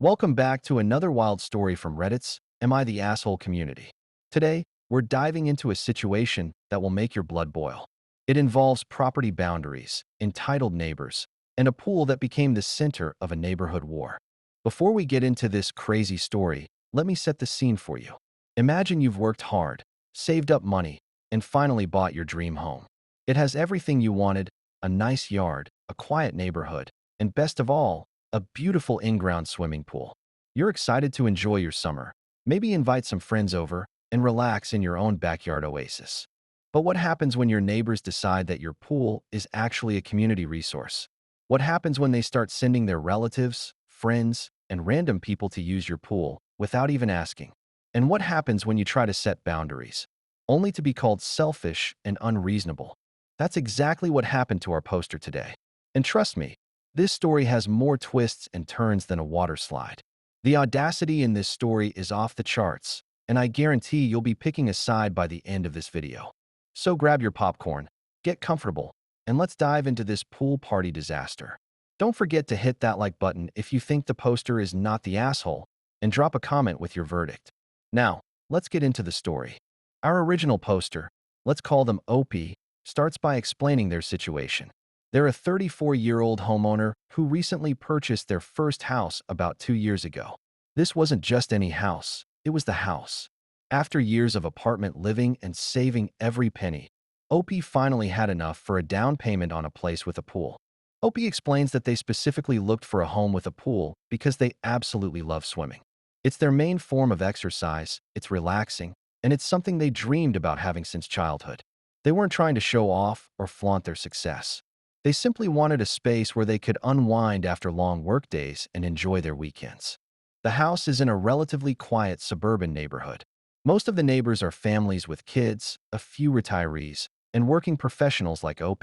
Welcome back to another wild story from Reddit's Am I the Asshole community. Today, we're diving into a situation that will make your blood boil. It involves property boundaries, entitled neighbors, and a pool that became the center of a neighborhood war. Before we get into this crazy story, let me set the scene for you. Imagine you've worked hard, saved up money, and finally bought your dream home. It has everything you wanted: a nice yard, a quiet neighborhood, and best of all, a beautiful in-ground swimming pool. You're excited to enjoy your summer, maybe invite some friends over, and relax in your own backyard oasis. But what happens when your neighbors decide that your pool is actually a community resource? What happens when they start sending their relatives, friends, and random people to use your pool without even asking? And what happens when you try to set boundaries, only to be called selfish and unreasonable? That's exactly what happened to our poster today. And trust me, this story has more twists and turns than a water slide. The audacity in this story is off the charts, and I guarantee you'll be picking a side by the end of this video. So grab your popcorn, get comfortable, and let's dive into this pool party disaster. Don't forget to hit that like button if you think the poster is not the asshole, and drop a comment with your verdict. Now, let's get into the story. Our original poster, let's call them OP, starts by explaining their situation. They're a 34-year-old homeowner who recently purchased their first house about 2 years ago. This wasn't just any house, it was the house. After years of apartment living and saving every penny, OP finally had enough for a down payment on a place with a pool. OP explains that they specifically looked for a home with a pool because they absolutely love swimming. It's their main form of exercise, it's relaxing, and it's something they dreamed about having since childhood. They weren't trying to show off or flaunt their success. They simply wanted a space where they could unwind after long workdays and enjoy their weekends. The house is in a relatively quiet suburban neighborhood. Most of the neighbors are families with kids, a few retirees, and working professionals like OP.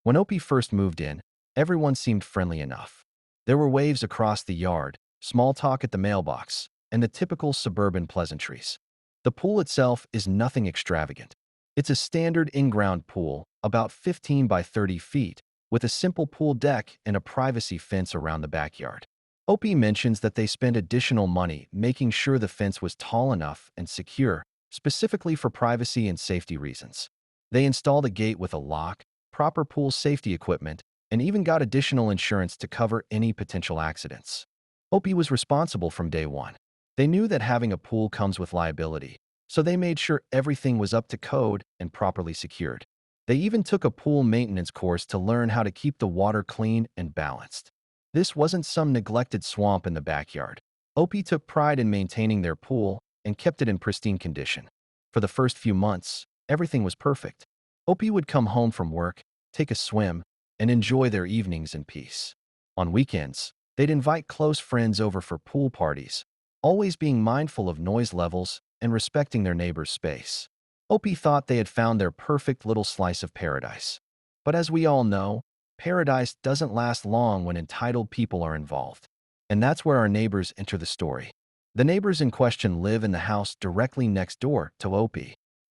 When OP first moved in, everyone seemed friendly enough. There were waves across the yard, small talk at the mailbox, and the typical suburban pleasantries. The pool itself is nothing extravagant. It's a standard in-ground pool, about 15 by 30 feet, with a simple pool deck and a privacy fence around the backyard. OP mentions that they spent additional money making sure the fence was tall enough and secure, specifically for privacy and safety reasons. They installed a gate with a lock, proper pool safety equipment, and even got additional insurance to cover any potential accidents. OP was responsible from day one. They knew that having a pool comes with liability, so they made sure everything was up to code and properly secured. They even took a pool maintenance course to learn how to keep the water clean and balanced. This wasn't some neglected swamp in the backyard. OP took pride in maintaining their pool and kept it in pristine condition. For the first few months, everything was perfect. OP would come home from work, take a swim, and enjoy their evenings in peace. On weekends, they'd invite close friends over for pool parties, always being mindful of noise levels and respecting their neighbor's space. OP thought they had found their perfect little slice of paradise. But as we all know, paradise doesn't last long when entitled people are involved. And that's where our neighbors enter the story. The neighbors in question live in the house directly next door to OP.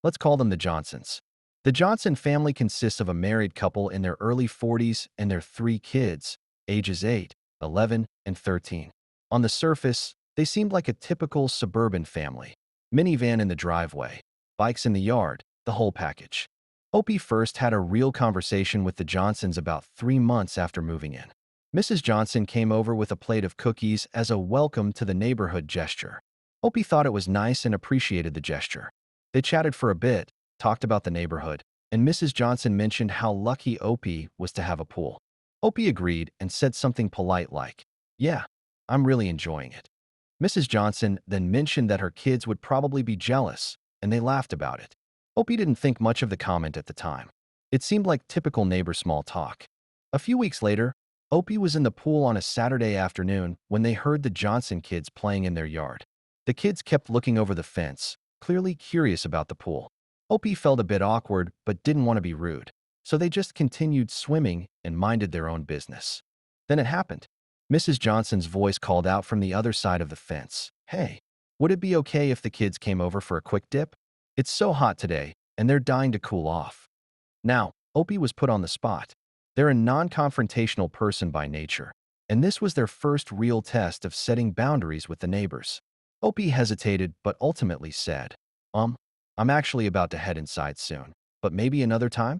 Let's call them the Johnsons. The Johnson family consists of a married couple in their early 40s and their 3 kids, ages 8, 11, and 13. On the surface, they seemed like a typical suburban family. Minivan in the driveway, bikes in the yard, the whole package. OP first had a real conversation with the Johnsons about 3 months after moving in. Mrs. Johnson came over with a plate of cookies as a welcome to the neighborhood gesture. OP thought it was nice and appreciated the gesture. They chatted for a bit, talked about the neighborhood, and Mrs. Johnson mentioned how lucky OP was to have a pool. OP agreed and said something polite like, "Yeah, I'm really enjoying it." Mrs. Johnson then mentioned that her kids would probably be jealous, and they laughed about it. OP didn't think much of the comment at the time. It seemed like typical neighbor small talk. A few weeks later, OP was in the pool on a Saturday afternoon when they heard the Johnson kids playing in their yard. The kids kept looking over the fence, clearly curious about the pool. OP felt a bit awkward but didn't want to be rude, so they just continued swimming and minded their own business. Then it happened. Mrs. Johnson's voice called out from the other side of the fence, "Hey, would it be okay if the kids came over for a quick dip? It's so hot today, and they're dying to cool off." Now, OP was put on the spot. They're a non-confrontational person by nature. and this was their first real test of setting boundaries with the neighbors. Opie hesitated but ultimately said, Um, I'm actually about to head inside soon, but maybe another time?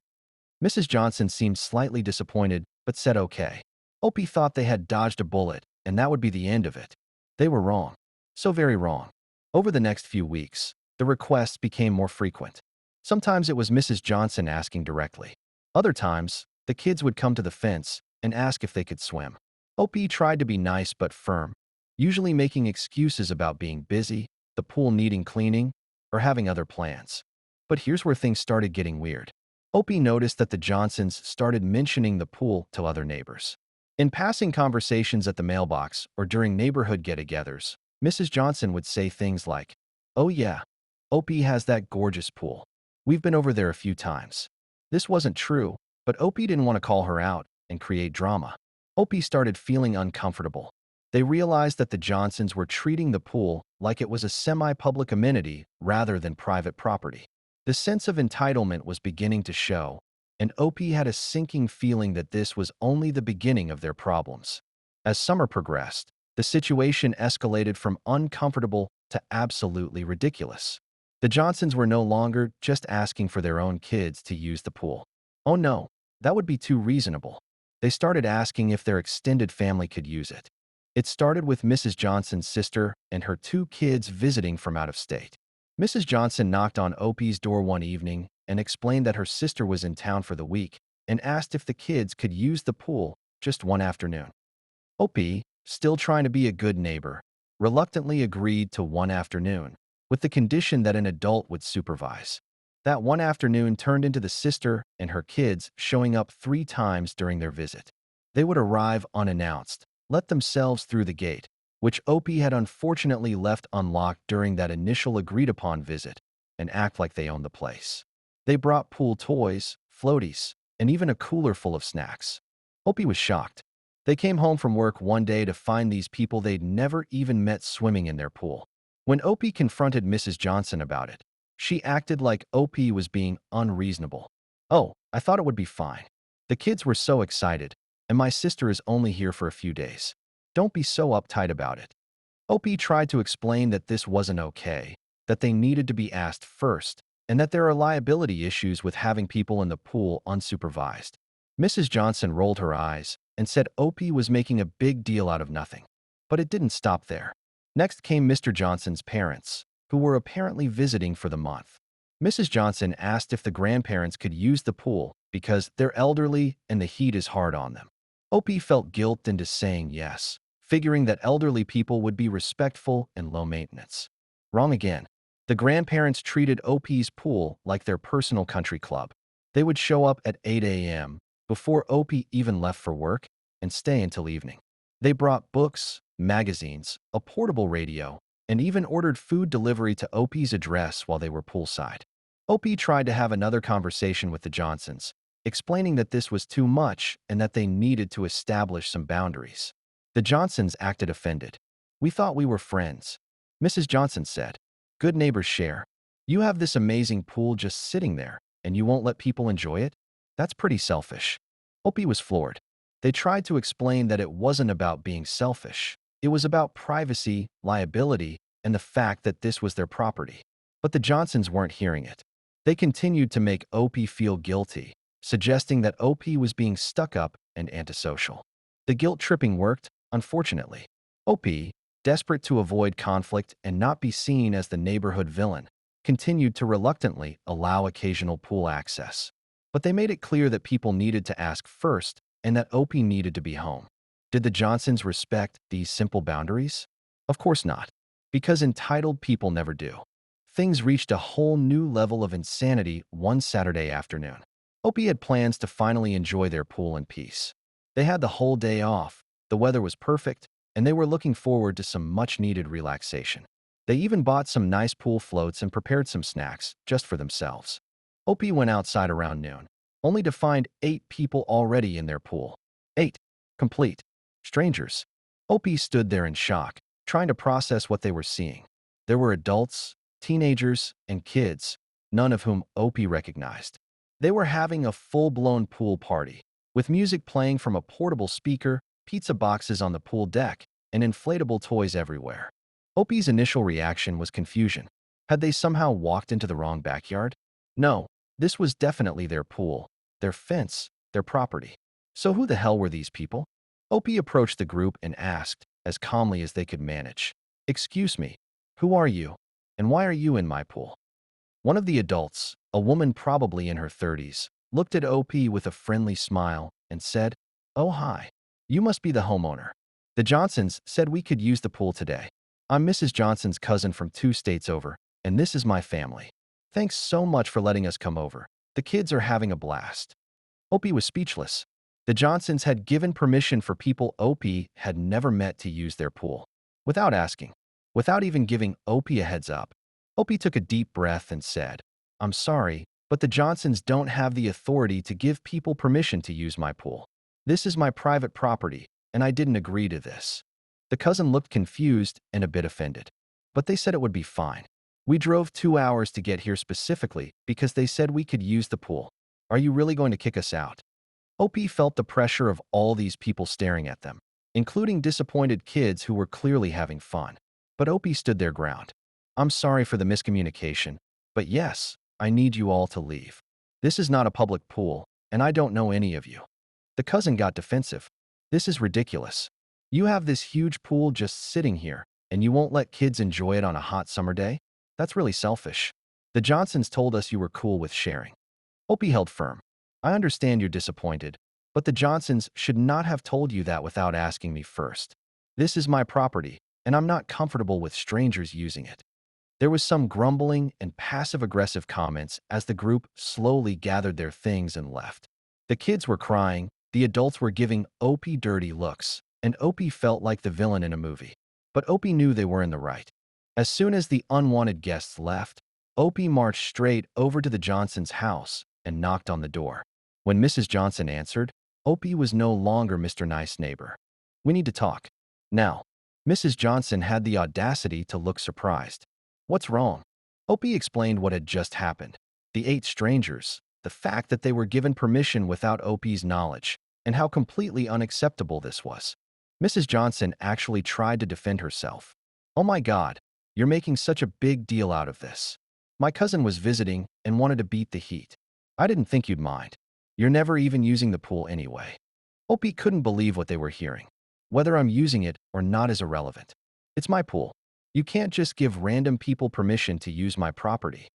Mrs. Johnson seemed slightly disappointed but said okay. Opie thought they had dodged a bullet and that would be the end of it. They were wrong. So very wrong. Over the next few weeks, the requests became more frequent. Sometimes it was Mrs. Johnson asking directly. Other times, the kids would come to the fence and ask if they could swim. Opie tried to be nice but firm, usually making excuses about being busy, the pool needing cleaning, or having other plans. But here's where things started getting weird. Opie noticed that the Johnsons started mentioning the pool to other neighbors. In passing conversations at the mailbox or during neighborhood get-togethers, Mrs. Johnson would say things like, "Oh yeah, Opie has that gorgeous pool. We've been over there a few times." This wasn't true, but Opie didn't want to call her out and create drama. Opie started feeling uncomfortable. They realized that the Johnsons were treating the pool like it was a semi-public amenity rather than private property. The sense of entitlement was beginning to show, and Opie had a sinking feeling that this was only the beginning of their problems. As summer progressed, the situation escalated from uncomfortable to absolutely ridiculous. The Johnsons were no longer just asking for their own kids to use the pool. Oh no, that would be too reasonable. They started asking if their extended family could use it. It started with Mrs. Johnson's sister and her two kids visiting from out of state. Mrs. Johnson knocked on Opie's door one evening and explained that her sister was in town for the week and asked if the kids could use the pool just one afternoon. Opie, still trying to be a good neighbor, reluctantly agreed to one afternoon, with the condition that an adult would supervise. That one afternoon turned into the sister and her kids showing up 3 times during their visit. They would arrive unannounced, let themselves through the gate, which Opie had unfortunately left unlocked during that initial agreed-upon visit, and act like they owned the place. They brought pool toys, floaties, and even a cooler full of snacks. Opie was shocked. They came home from work one day to find these people they'd never even met swimming in their pool. When Opie confronted Mrs. Johnson about it, she acted like Opie was being unreasonable. "Oh, I thought it would be fine. The kids were so excited, and my sister is only here for a few days. Don't be so uptight about it." Opie tried to explain that this wasn't okay, that they needed to be asked first, and that there are liability issues with having people in the pool unsupervised. Mrs. Johnson rolled her eyes and said Opie was making a big deal out of nothing. But it didn't stop there. Next came Mr. Johnson's parents, who were apparently visiting for the month. Mrs. Johnson asked if the grandparents could use the pool because they're elderly and the heat is hard on them. Opie felt guilt into saying yes, figuring that elderly people would be respectful and low maintenance. Wrong again. The grandparents treated Opie's pool like their personal country club. They would show up at 8 a.m. before Opie even left for work and stay until evening. They brought books, magazines, a portable radio, and even ordered food delivery to Opie's address while they were poolside. Opie tried to have another conversation with the Johnsons, explaining that this was too much and that they needed to establish some boundaries. The Johnsons acted offended. "We thought we were friends," Mrs. Johnson said. "Good neighbors share. You have this amazing pool just sitting there, and you won't let people enjoy it? That's pretty selfish." Opie was floored. They tried to explain that it wasn't about being selfish. It was about privacy, liability, and the fact that this was their property. But the Johnsons weren't hearing it. They continued to make Opie feel guilty, suggesting that Opie was being stuck up and antisocial. The guilt-tripping worked, unfortunately. Opie, desperate to avoid conflict and not be seen as the neighborhood villain, continued to reluctantly allow occasional pool access. But they made it clear that people needed to ask first and that Opie needed to be home. Did the Johnsons respect these simple boundaries? Of course not, because entitled people never do. Things reached a whole new level of insanity one Saturday afternoon. Opie had plans to finally enjoy their pool in peace. They had the whole day off, the weather was perfect, and they were looking forward to some much-needed relaxation. They even bought some nice pool floats and prepared some snacks just for themselves. Opie went outside around noon, only to find 8 people already in their pool. 8. Complete. Strangers. Opie stood there in shock, trying to process what they were seeing. There were adults, teenagers, and kids, none of whom Opie recognized. They were having a full-blown pool party, with music playing from a portable speaker pizza boxes on the pool deck, and inflatable toys everywhere. Opie's initial reaction was confusion. Had they somehow walked into the wrong backyard? No, this was definitely their pool, their fence, their property. So who the hell were these people? Opie approached the group and asked, as calmly as they could manage, "Excuse me, who are you? And why are you in my pool?" One of the adults, a woman probably in her 30s, looked at OP with a friendly smile and said, "Oh, hi. You must be the homeowner. The Johnsons said we could use the pool today. I'm Mrs. Johnson's cousin from 2 states over, and this is my family. Thanks so much for letting us come over. The kids are having a blast." Opie was speechless. The Johnsons had given permission for people Opie had never met to use their pool. Without asking, without even giving Opie a heads up, Opie took a deep breath and said, "I'm sorry, but the Johnsons don't have the authority to give people permission to use my pool. This is my private property, and I didn't agree to this." The cousin looked confused and a bit offended. "But they said it would be fine. We drove 2 hours to get here specifically because they said we could use the pool. Are you really going to kick us out?" Opie felt the pressure of all these people staring at them, including disappointed kids who were clearly having fun. But Opie stood their ground. "I'm sorry for the miscommunication, but yes, I need you all to leave. This is not a public pool, and I don't know any of you." The cousin got defensive. "This is ridiculous. You have this huge pool just sitting here, and you won't let kids enjoy it on a hot summer day? That's really selfish. The Johnsons told us you were cool with sharing." Opie held firm. "I understand you're disappointed, but the Johnsons should not have told you that without asking me first. This is my property, and I'm not comfortable with strangers using it." There was some grumbling and passive-aggressive comments as the group slowly gathered their things and left. The kids were crying, the adults were giving Opie dirty looks, and Opie felt like the villain in a movie. But Opie knew they were in the right. As soon as the unwanted guests left, Opie marched straight over to the Johnsons' house and knocked on the door. When Mrs. Johnson answered, Opie was no longer Mr. Nice Neighbor. "We need to talk." Now, Mrs. Johnson had the audacity to look surprised. "What's wrong?" Opie explained what had just happened. The 8 strangers, the fact that they were given permission without Opie's knowledge, and how completely unacceptable this was. Mrs. Johnson actually tried to defend herself. "Oh my God, you're making such a big deal out of this. My cousin was visiting and wanted to beat the heat. I didn't think you'd mind. You're never even using the pool anyway." Opie couldn't believe what they were hearing. "Whether I'm using it or not is irrelevant. It's my pool. You can't just give random people permission to use my property."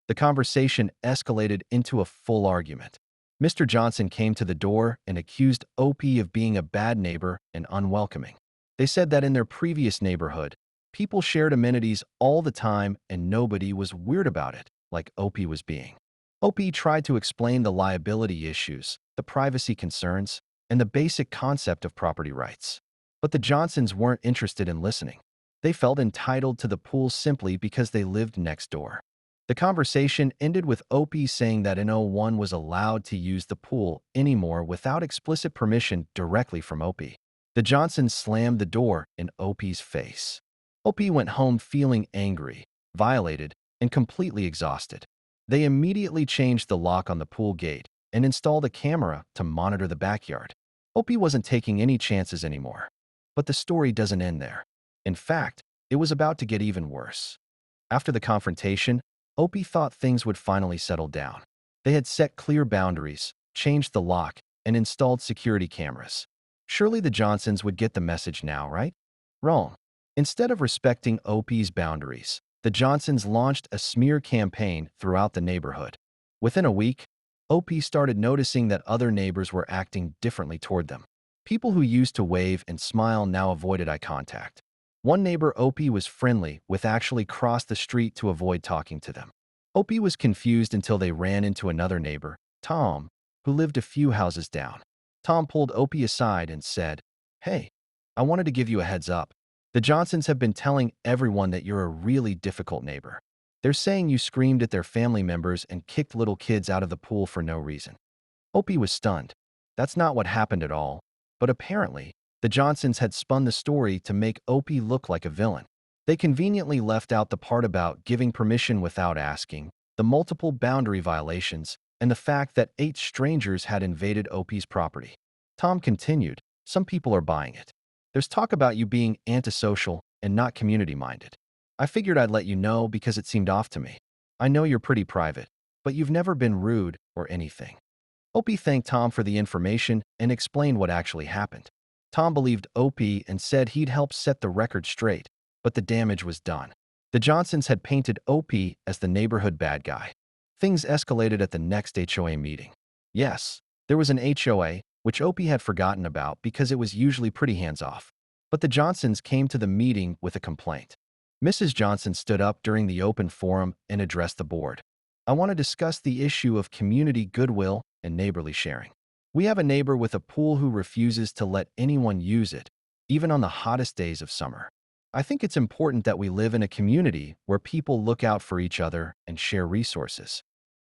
The conversation escalated into a full argument. Mr. Johnson came to the door and accused Opie of being a bad neighbor and unwelcoming. They said that in their previous neighborhood, people shared amenities all the time and nobody was weird about it, like Opie was being. Opie tried to explain the liability issues, the privacy concerns, and the basic concept of property rights. But the Johnsons weren't interested in listening. They felt entitled to the pool simply because they lived next door. The conversation ended with Opie saying that no one was allowed to use the pool anymore without explicit permission directly from Opie. The Johnsons slammed the door in Opie's face. Opie went home feeling angry, violated, and completely exhausted. They immediately changed the lock on the pool gate and installed a camera to monitor the backyard. Opie wasn't taking any chances anymore. But the story doesn't end there. In fact, it was about to get even worse. After the confrontation, Opie thought things would finally settle down. They had set clear boundaries, changed the lock, and installed security cameras. Surely the Johnsons would get the message now, right? Wrong. Instead of respecting Opie's boundaries, the Johnsons launched a smear campaign throughout the neighborhood. Within a week, Opie started noticing that other neighbors were acting differently toward them. People who used to wave and smile now avoided eye contact. One neighbor Opie was friendly with actually crossed the street to avoid talking to them. Opie was confused until they ran into another neighbor, Tom, who lived a few houses down. Tom pulled Opie aside and said, "Hey, I wanted to give you a heads up. The Johnsons have been telling everyone that you're a really difficult neighbor. They're saying you screamed at their family members and kicked little kids out of the pool for no reason." Opie was stunned. That's not what happened at all. But apparently, the Johnsons had spun the story to make Opie look like a villain. They conveniently left out the part about giving permission without asking, the multiple boundary violations, and the fact that 8 strangers had invaded Opie's property. Tom continued, Some people are buying it. There's talk about you being antisocial and not community-minded. I figured I'd let you know because it seemed off to me. I know you're pretty private, but you've never been rude or anything. Opie thanked Tom for the information and explained what actually happened. Tom believed Opie and said he'd help set the record straight, but the damage was done. The Johnsons had painted Opie as the neighborhood bad guy. Things escalated at the next HOA meeting. Yes, there was an HOA, which Opie had forgotten about because it was usually pretty hands-off. But the Johnsons came to the meeting with a complaint. Mrs. Johnson stood up during the open forum and addressed the board. I want to discuss the issue of community goodwill and neighborly sharing. We have a neighbor with a pool who refuses to let anyone use it, even on the hottest days of summer. I think it's important that we live in a community where people look out for each other and share resources.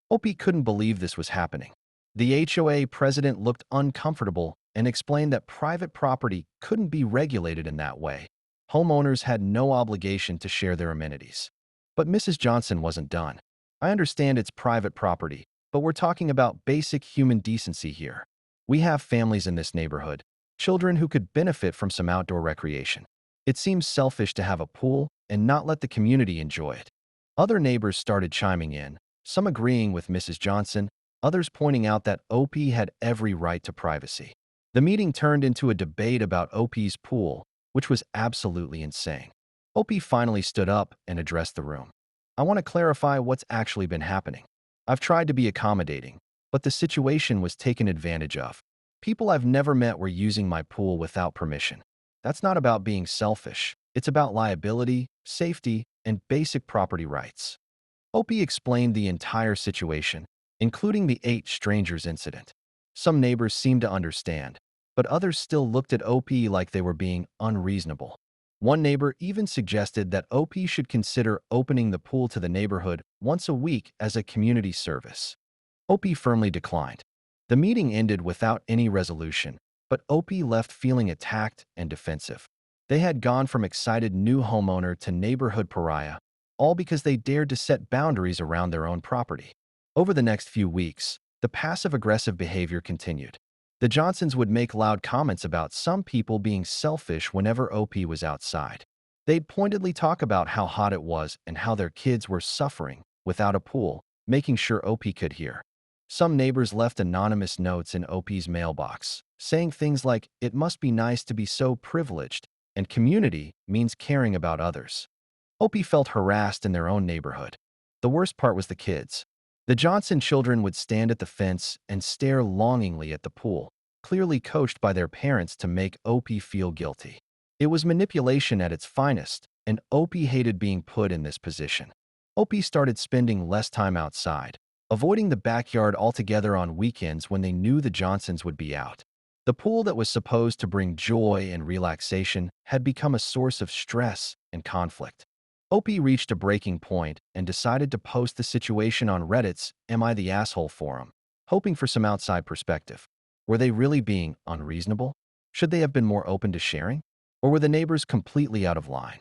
Opie couldn't believe this was happening. The HOA president looked uncomfortable and explained that private property couldn't be regulated in that way. Homeowners had no obligation to share their amenities. But Mrs. Johnson wasn't done. I understand it's private property, but we're talking about basic human decency here. We have families in this neighborhood, children who could benefit from some outdoor recreation. It seems selfish to have a pool and not let the community enjoy it. Other neighbors started chiming in, some agreeing with Mrs. Johnson, others pointing out that Opie had every right to privacy. The meeting turned into a debate about Opie's pool, which was absolutely insane. Opie finally stood up and addressed the room. I want to clarify what's actually been happening. I've tried to be accommodating, but the situation was taken advantage of. People I've never met were using my pool without permission. That's not about being selfish. It's about liability, safety, and basic property rights. Opie explained the entire situation, including the 8 strangers incident. Some neighbors seemed to understand, but others still looked at Opie like they were being unreasonable. One neighbor even suggested that Opie should consider opening the pool to the neighborhood once a week as a community service. Opie firmly declined. The meeting ended without any resolution, but Opie left feeling attacked and defensive. They had gone from excited new homeowner to neighborhood pariah, all because they dared to set boundaries around their own property. Over the next few weeks, the passive-aggressive behavior continued. The Johnsons would make loud comments about some people being selfish whenever Opie was outside. They'd pointedly talk about how hot it was and how their kids were suffering without a pool, making sure Opie could hear. Some neighbors left anonymous notes in Opie's mailbox, saying things like, "It must be nice to be so privileged," and "community means caring about others." Opie felt harassed in their own neighborhood. The worst part was the kids. The Johnson children would stand at the fence and stare longingly at the pool, clearly coached by their parents to make Opie feel guilty. It was manipulation at its finest, and Opie hated being put in this position. Opie started spending less time outside, avoiding the backyard altogether on weekends when they knew the Johnsons would be out. The pool that was supposed to bring joy and relaxation had become a source of stress and conflict. Opie reached a breaking point and decided to post the situation on Reddit's Am I the Asshole forum, hoping for some outside perspective. Were they really being unreasonable? Should they have been more open to sharing? Or were the neighbors completely out of line?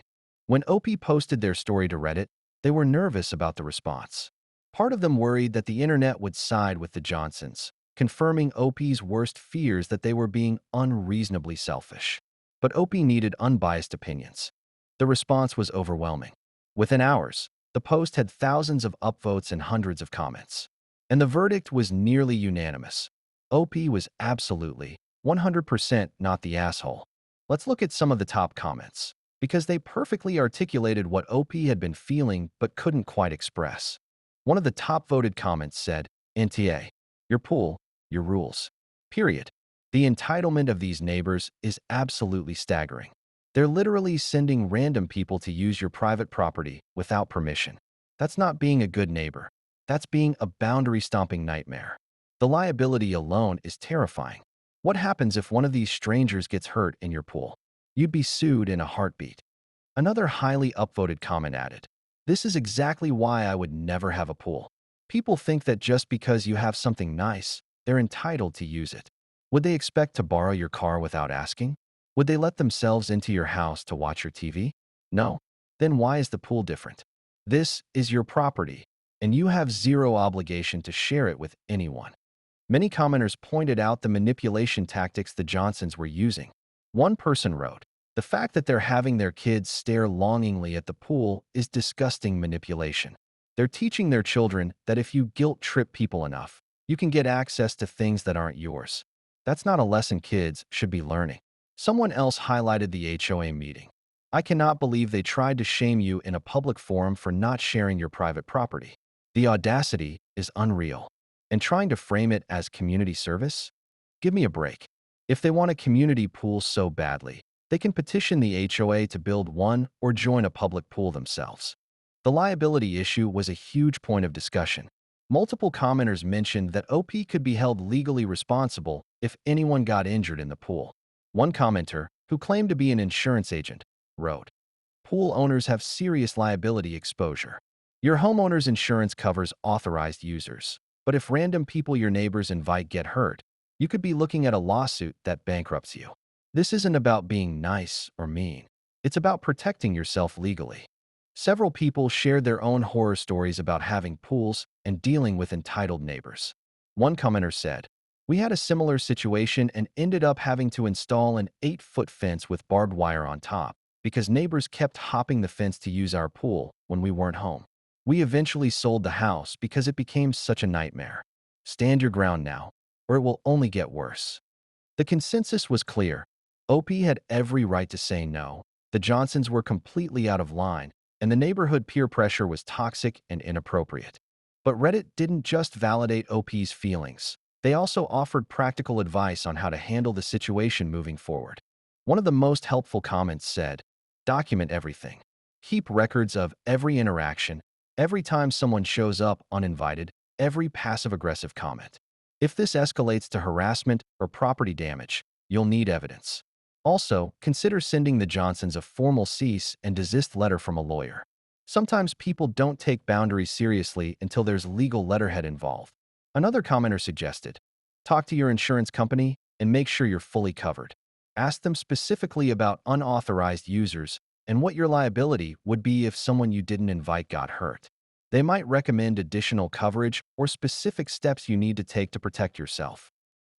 When Opie posted their story to Reddit, they were nervous about the response. Part of them worried that the internet would side with the Johnsons, confirming Opie's worst fears that they were being unreasonably selfish. But Opie needed unbiased opinions. The response was overwhelming. Within hours, the post had thousands of upvotes and hundreds of comments. And the verdict was nearly unanimous. Opie was absolutely, 100% not the asshole. Let's look at some of the top comments, because they perfectly articulated what Opie had been feeling but couldn't quite express. One of the top voted comments said, "NTA, your pool, your rules. Period." The entitlement of these neighbors is absolutely staggering. They're literally sending random people to use your private property without permission. That's not being a good neighbor. That's being a boundary-stomping nightmare. The liability alone is terrifying. What happens if one of these strangers gets hurt in your pool? You'd be sued in a heartbeat. Another highly upvoted comment added, "This is exactly why I would never have a pool. People think that just because you have something nice, they're entitled to use it. Would they expect to borrow your car without asking? Would they let themselves into your house to watch your TV? No. Then why is the pool different? This is your property, and you have zero obligation to share it with anyone." Many commenters pointed out the manipulation tactics the Johnsons were using. One person wrote, "The fact that they're having their kids stare longingly at the pool is disgusting manipulation. They're teaching their children that if you guilt-trip people enough, you can get access to things that aren't yours. That's not a lesson kids should be learning." Someone else highlighted the HOA meeting. "I cannot believe they tried to shame you in a public forum for not sharing your private property. The audacity is unreal. And trying to frame it as community service? Give me a break. If they want a community pool so badly, they can petition the HOA to build one or join a public pool themselves." The liability issue was a huge point of discussion. Multiple commenters mentioned that OP could be held legally responsible if anyone got injured in the pool. One commenter, who claimed to be an insurance agent, wrote, "Pool owners have serious liability exposure. Your homeowner's insurance covers authorized users. But if random people your neighbors invite get hurt, you could be looking at a lawsuit that bankrupts you. This isn't about being nice or mean. It's about protecting yourself legally." Several people shared their own horror stories about having pools and dealing with entitled neighbors. One commenter said, "We had a similar situation and ended up having to install an 8-foot fence with barbed wire on top because neighbors kept hopping the fence to use our pool when we weren't home. We eventually sold the house because it became such a nightmare. Stand your ground now, or it will only get worse." The consensus was clear. OP had every right to say no. The Johnsons were completely out of line, and the neighborhood peer pressure was toxic and inappropriate. But Reddit didn't just validate OP's feelings. They also offered practical advice on how to handle the situation moving forward. One of the most helpful comments said, "Document everything. Keep records of every interaction, every time someone shows up uninvited, every passive-aggressive comment. If this escalates to harassment or property damage, you'll need evidence. Also, consider sending the Johnsons a formal cease and desist letter from a lawyer. Sometimes people don't take boundaries seriously until there's legal letterhead involved." Another commenter suggested, "Talk to your insurance company and make sure you're fully covered. Ask them specifically about unauthorized users and what your liability would be if someone you didn't invite got hurt. They might recommend additional coverage or specific steps you need to take to protect yourself."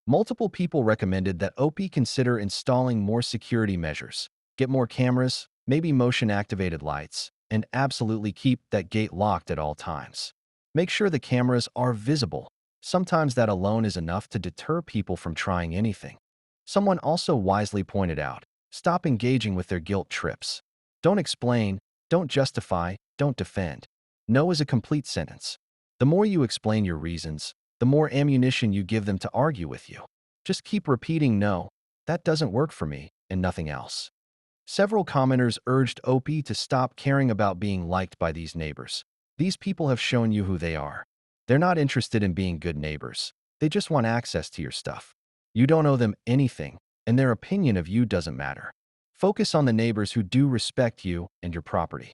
Multiple people recommended that OP consider installing more security measures, get more cameras, maybe motion-activated lights, and absolutely keep that gate locked at all times. Make sure the cameras are visible. Sometimes that alone is enough to deter people from trying anything. Someone also wisely pointed out, stop engaging with their guilt trips. Don't explain, don't justify, don't defend. No is a complete sentence. The more you explain your reasons, the more ammunition you give them to argue with you. Just keep repeating no, that doesn't work for me, and nothing else. Several commenters urged OP to stop caring about being liked by these neighbors. These people have shown you who they are. They're not interested in being good neighbors. They just want access to your stuff. You don't owe them anything, and their opinion of you doesn't matter. Focus on the neighbors who do respect you and your property.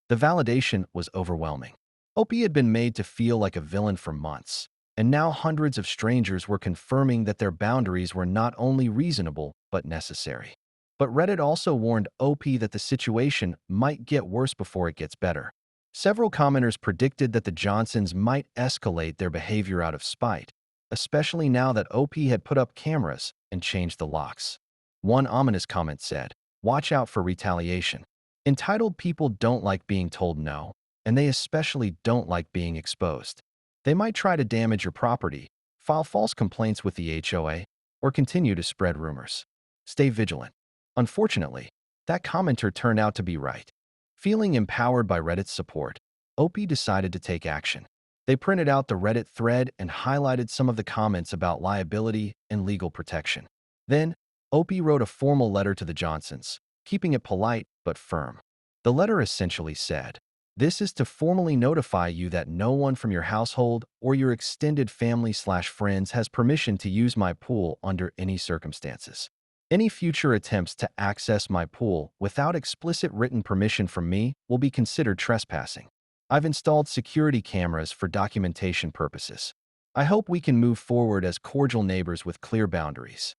The validation was overwhelming. OP had been made to feel like a villain for months, and now hundreds of strangers were confirming that their boundaries were not only reasonable, but necessary. But Reddit also warned OP that the situation might get worse before it gets better. Several commenters predicted that the Johnsons might escalate their behavior out of spite, especially now that OP had put up cameras and changed the locks. One ominous comment said, "Watch out for retaliation." Entitled people don't like being told no, and they especially don't like being exposed. They might try to damage your property, file false complaints with the HOA, or continue to spread rumors. Stay vigilant. Unfortunately, that commenter turned out to be right. Feeling empowered by Reddit's support, OP decided to take action. They printed out the Reddit thread and highlighted some of the comments about liability and legal protection. Then, OP wrote a formal letter to the Johnsons, keeping it polite but firm. The letter essentially said, "This is to formally notify you that no one from your household or your extended family/friends has permission to use my pool under any circumstances. Any future attempts to access my pool without explicit written permission from me will be considered trespassing. I've installed security cameras for documentation purposes. I hope we can move forward as cordial neighbors with clear boundaries."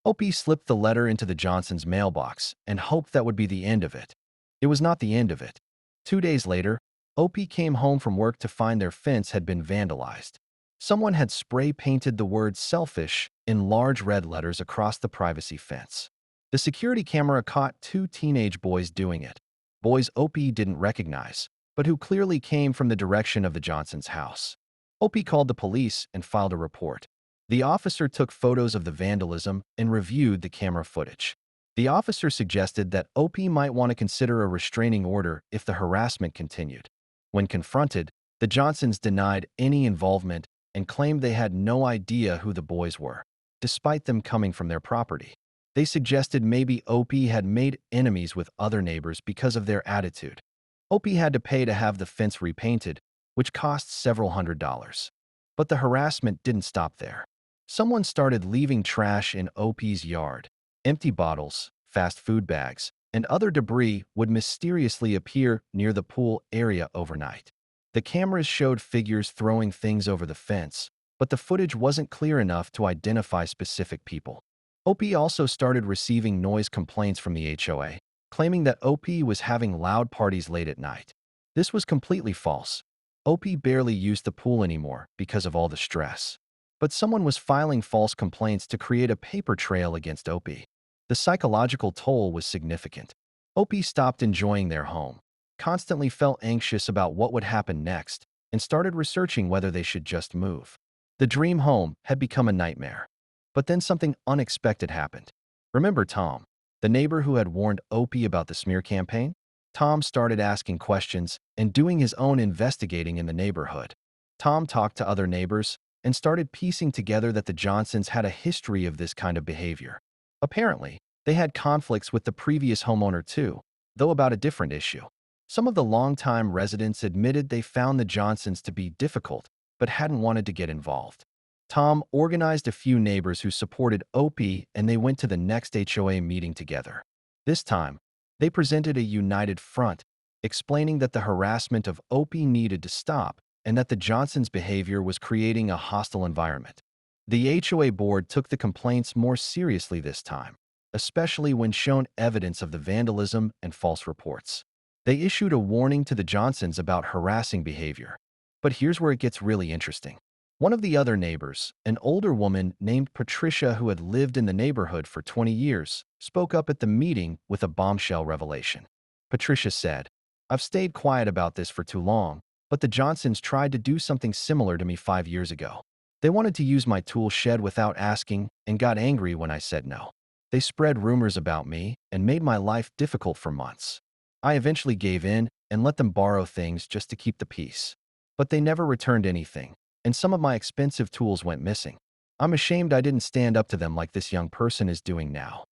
OP slipped the letter into the Johnsons' mailbox and hoped that would be the end of it. It was not the end of it. 2 days later, OP came home from work to find their fence had been vandalized. Someone had spray-painted the word selfish in large red letters across the privacy fence. The security camera caught two teenage boys doing it. Boys Opie didn't recognize, but who clearly came from the direction of the Johnsons' house. Opie called the police and filed a report. The officer took photos of the vandalism and reviewed the camera footage. The officer suggested that Opie might want to consider a restraining order if the harassment continued. When confronted, the Johnsons denied any involvement and claimed they had no idea who the boys were, despite them coming from their property. They suggested maybe Opie had made enemies with other neighbors because of their attitude. Opie had to pay to have the fence repainted, which cost several $100s. But the harassment didn't stop there. Someone started leaving trash in Opie's yard. Empty bottles, fast food bags, and other debris would mysteriously appear near the pool area overnight. The cameras showed figures throwing things over the fence, but the footage wasn't clear enough to identify specific people. Opie also started receiving noise complaints from the HOA, claiming that Opie was having loud parties late at night. This was completely false. Opie barely used the pool anymore because of all the stress. But someone was filing false complaints to create a paper trail against Opie. The psychological toll was significant. Opie stopped enjoying their home, constantly felt anxious about what would happen next, and started researching whether they should just move. The dream home had become a nightmare. But then something unexpected happened. Remember Tom, the neighbor who had warned Opie about the smear campaign? Tom started asking questions and doing his own investigating in the neighborhood. Tom talked to other neighbors and started piecing together that the Johnsons had a history of this kind of behavior. Apparently, they had conflicts with the previous homeowner too, though about a different issue. Some of the longtime residents admitted they found the Johnsons to be difficult, but hadn't wanted to get involved. Tom organized a few neighbors who supported Opie and they went to the next HOA meeting together. This time, they presented a united front, explaining that the harassment of Opie needed to stop and that the Johnsons' behavior was creating a hostile environment. The HOA board took the complaints more seriously this time, especially when shown evidence of the vandalism and false reports. They issued a warning to the Johnsons about harassing behavior. But here's where it gets really interesting. One of the other neighbors, an older woman named Patricia who had lived in the neighborhood for 20 years, spoke up at the meeting with a bombshell revelation. Patricia said, "I've stayed quiet about this for too long, but the Johnsons tried to do something similar to me 5 years ago. They wanted to use my tool shed without asking and got angry when I said no. They spread rumors about me and made my life difficult for months. I eventually gave in and let them borrow things just to keep the peace. But they never returned anything, and some of my expensive tools went missing. I'm ashamed I didn't stand up to them like this young person is doing now."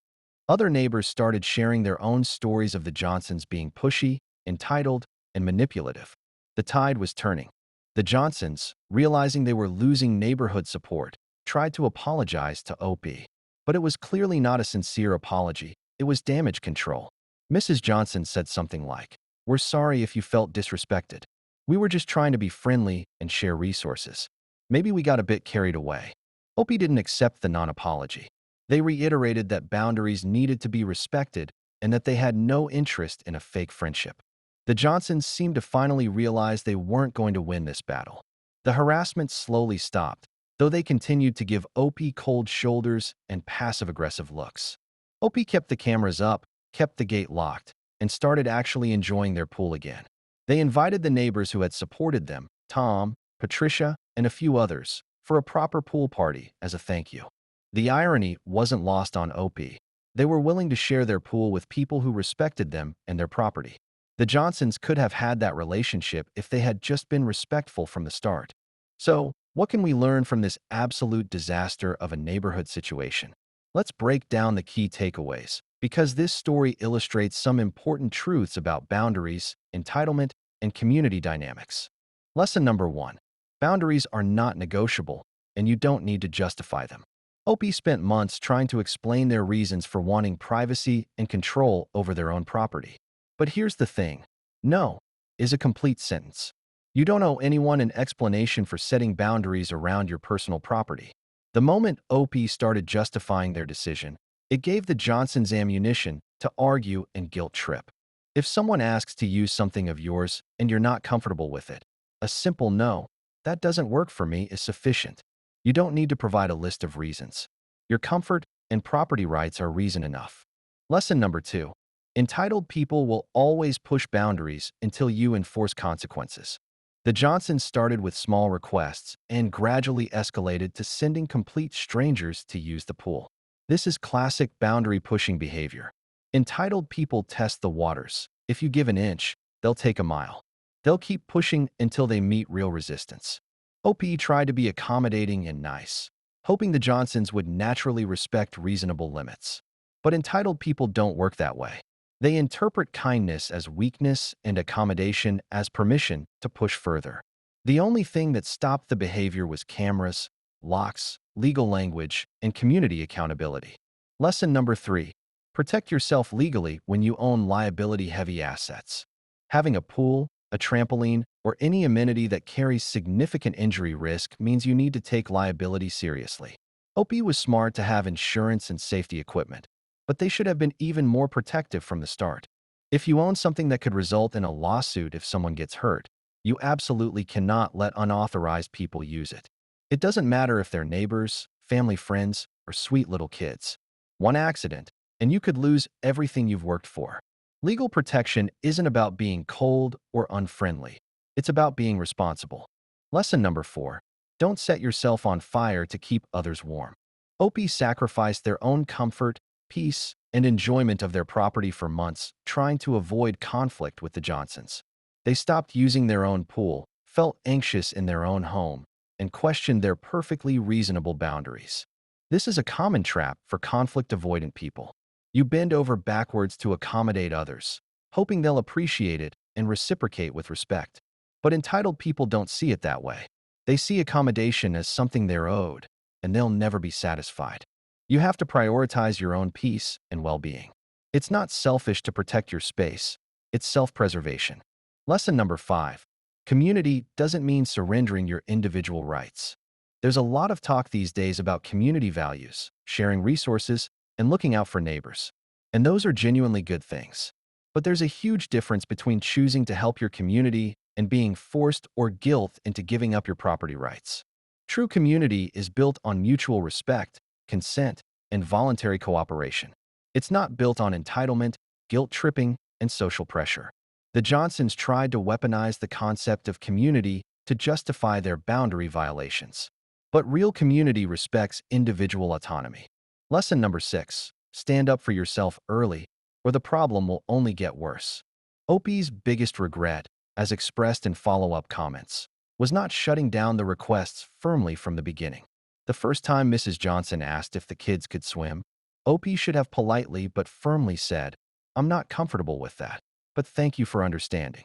Other neighbors started sharing their own stories of the Johnsons being pushy, entitled, and manipulative. The tide was turning. The Johnsons, realizing they were losing neighborhood support, tried to apologize to Opie. But it was clearly not a sincere apology, it was damage control. Mrs. Johnson said something like, "We're sorry if you felt disrespected. We were just trying to be friendly and share resources. Maybe we got a bit carried away." Opie didn't accept the non-apology. They reiterated that boundaries needed to be respected and that they had no interest in a fake friendship. The Johnsons seemed to finally realize they weren't going to win this battle. The harassment slowly stopped, though they continued to give Opie cold shoulders and passive-aggressive looks. Opie kept the cameras up, kept the gate locked, and started actually enjoying their pool again. They invited the neighbors who had supported them, Tom, Patricia, and a few others, for a proper pool party as a thank you. The irony wasn't lost on Opie. They were willing to share their pool with people who respected them and their property. The Johnsons could have had that relationship if they had just been respectful from the start. So, what can we learn from this absolute disaster of a neighborhood situation? Let's break down the key takeaways, because this story illustrates some important truths about boundaries, entitlement, and community dynamics. Lesson number 1. Boundaries are not negotiable, and you don't need to justify them. Opie spent months trying to explain their reasons for wanting privacy and control over their own property. But here's the thing. No is a complete sentence. You don't owe anyone an explanation for setting boundaries around your personal property. The moment Opie started justifying their decision, it gave the Johnsons ammunition to argue and guilt trip. If someone asks to use something of yours and you're not comfortable with it, a simple no "That doesn't work for me" is sufficient. You don't need to provide a list of reasons. Your comfort and property rights are reason enough. Lesson number 2. Entitled people will always push boundaries until you enforce consequences. The Johnsons started with small requests and gradually escalated to sending complete strangers to use the pool. This is classic boundary-pushing behavior. Entitled people test the waters. If you give an inch, they'll take a mile. They'll keep pushing until they meet real resistance. OP tried to be accommodating and nice, hoping the Johnsons would naturally respect reasonable limits. But entitled people don't work that way. They interpret kindness as weakness and accommodation as permission to push further. The only thing that stopped the behavior was cameras, locks, legal language, and community accountability. Lesson number 3. Protect yourself legally when you own liability-heavy assets. Having a pool, a trampoline, or any amenity that carries significant injury risk means you need to take liability seriously. OP was smart to have insurance and safety equipment, but they should have been even more protective from the start. If you own something that could result in a lawsuit if someone gets hurt, you absolutely cannot let unauthorized people use it. It doesn't matter if they're neighbors, family friends, or sweet little kids. One accident, and you could lose everything you've worked for. Legal protection isn't about being cold or unfriendly. It's about being responsible. Lesson number 4. Don't set yourself on fire to keep others warm. OP sacrificed their own comfort, peace, and enjoyment of their property for months, trying to avoid conflict with the Johnsons. They stopped using their own pool, felt anxious in their own home, and questioned their perfectly reasonable boundaries. This is a common trap for conflict-avoidant people. You bend over backwards to accommodate others, hoping they'll appreciate it and reciprocate with respect. But entitled people don't see it that way. They see accommodation as something they're owed, and they'll never be satisfied. You have to prioritize your own peace and well-being. It's not selfish to protect your space. It's self-preservation. Lesson number 5. Community doesn't mean surrendering your individual rights. There's a lot of talk these days about community values, sharing resources, and looking out for neighbors. And those are genuinely good things. But there's a huge difference between choosing to help your community and being forced or guilt into giving up your property rights. True community is built on mutual respect, consent, and voluntary cooperation. It's not built on entitlement, guilt-tripping, and social pressure. The Johnsons tried to weaponize the concept of community to justify their boundary violations. But real community respects individual autonomy. Lesson number 6. Stand up for yourself early, or the problem will only get worse. OP's biggest regret, as expressed in follow-up comments, was not shutting down the requests firmly from the beginning. The first time Mrs. Johnson asked if the kids could swim, OP should have politely but firmly said, "I'm not comfortable with that, but thank you for understanding."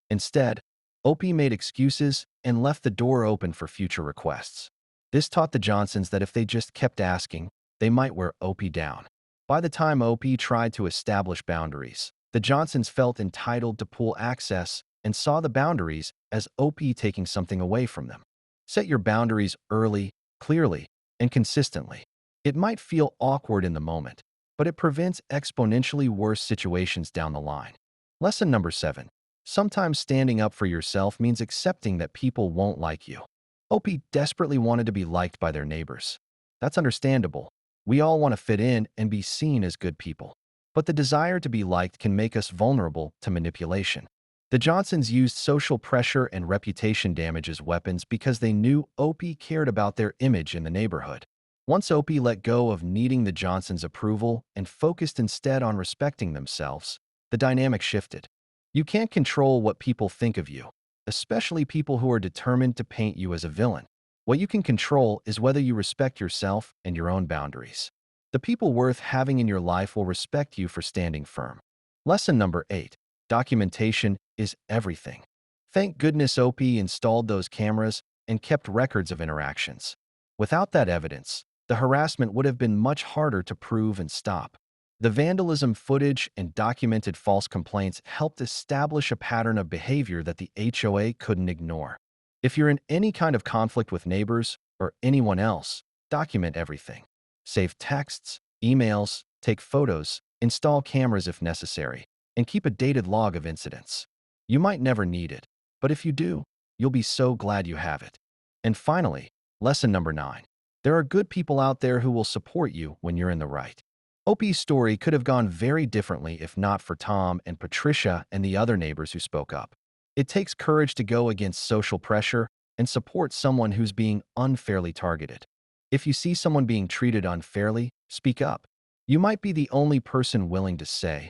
Instead, OP made excuses and left the door open for future requests. This taught the Johnsons that if they just kept asking, they might wear OP down. By the time OP tried to establish boundaries, the Johnsons felt entitled to pool access and saw the boundaries as OP taking something away from them. Set your boundaries early, clearly, and consistently. It might feel awkward in the moment, but it prevents exponentially worse situations down the line. Lesson number 7. Sometimes standing up for yourself means accepting that people won't like you. OP desperately wanted to be liked by their neighbors. That's understandable. We all want to fit in and be seen as good people. But the desire to be liked can make us vulnerable to manipulation. The Johnsons used social pressure and reputation damage as weapons because they knew OP cared about their image in the neighborhood. Once OP let go of needing the Johnsons' approval and focused instead on respecting themselves, the dynamic shifted. You can't control what people think of you, especially people who are determined to paint you as a villain. What you can control is whether you respect yourself and your own boundaries. The people worth having in your life will respect you for standing firm. Lesson number 8. Documentation is everything. Thank goodness OP installed those cameras and kept records of interactions. Without that evidence, the harassment would have been much harder to prove and stop. The vandalism footage and documented false complaints helped establish a pattern of behavior that the HOA couldn't ignore. If you're in any kind of conflict with neighbors or anyone else, document everything. Save texts, emails, take photos, install cameras if necessary, and keep a dated log of incidents. You might never need it, but if you do, You'll be so glad you have it. And finally, lesson number 9. There are good people out there who will support you when you're in the right. OP's story could have gone very differently if not for Tom and Patricia and the other neighbors who spoke up. It takes courage to go against social pressure and support someone who's being unfairly targeted. If you see someone being treated unfairly, speak up. You might be the only person willing to say,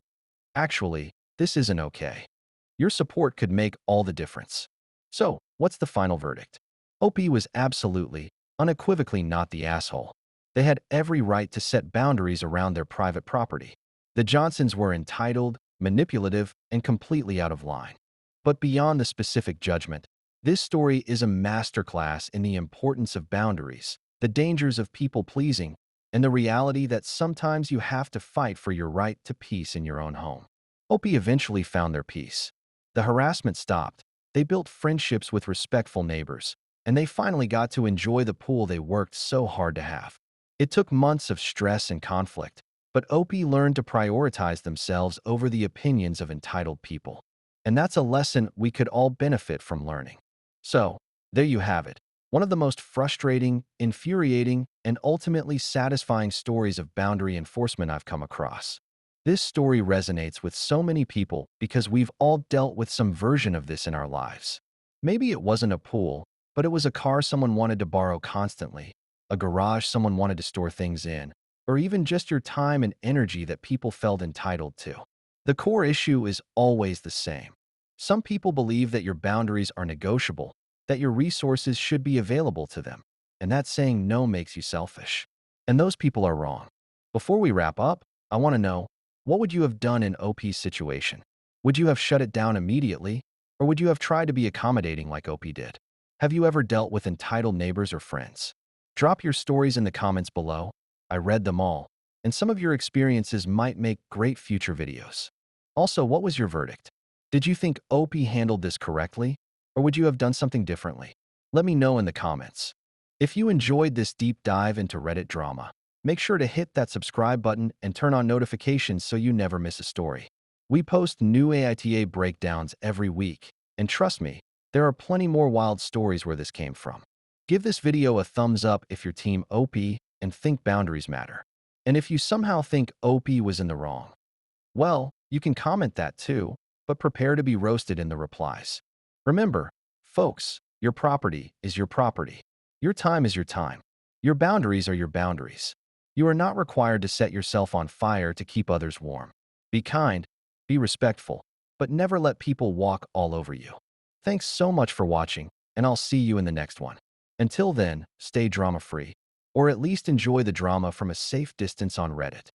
actually, this isn't okay. Your support could make all the difference. So, what's the final verdict? OP was absolutely, unequivocally not the asshole. They had every right to set boundaries around their private property. The Johnsons were entitled, manipulative, and completely out of line. But beyond the specific judgment, this story is a masterclass in the importance of boundaries, the dangers of people-pleasing, and the reality that sometimes you have to fight for your right to peace in your own home. OP eventually found their peace. The harassment stopped, they built friendships with respectful neighbors, and they finally got to enjoy the pool they worked so hard to have. It took months of stress and conflict, but OP learned to prioritize themselves over the opinions of entitled people. And that's a lesson we could all benefit from learning. So, there you have it. One of the most frustrating, infuriating, and ultimately satisfying stories of boundary enforcement I've come across. This story resonates with so many people because we've all dealt with some version of this in our lives. Maybe it wasn't a pool, but it was a car someone wanted to borrow constantly, a garage someone wanted to store things in, or even just your time and energy that people felt entitled to. The core issue is always the same. Some people believe that your boundaries are negotiable, that your resources should be available to them, and that saying no makes you selfish. And those people are wrong. Before we wrap up, I want to know, what would you have done in OP's situation? Would you have shut it down immediately, or would you have tried to be accommodating like OP did? Have you ever dealt with entitled neighbors or friends? Drop your stories in the comments below. I read them all, and some of your experiences might make great future videos. Also, what was your verdict? Did you think OP handled this correctly, or would you have done something differently? Let me know in the comments. If you enjoyed this deep dive into Reddit drama, make sure to hit that subscribe button and turn on notifications so you never miss a story. We post new AITA breakdowns every week, and trust me, there are plenty more wild stories where this came from. Give this video a thumbs up if you're team OP and think boundaries matter. And if you somehow think OP was in the wrong, well, you can comment that too, but prepare to be roasted in the replies. Remember, folks, your property is your property. Your time is your time. Your boundaries are your boundaries. You are not required to set yourself on fire to keep others warm. Be kind, be respectful, but never let people walk all over you. Thanks so much for watching, and I'll see you in the next one. Until then, stay drama-free, or at least enjoy the drama from a safe distance on Reddit.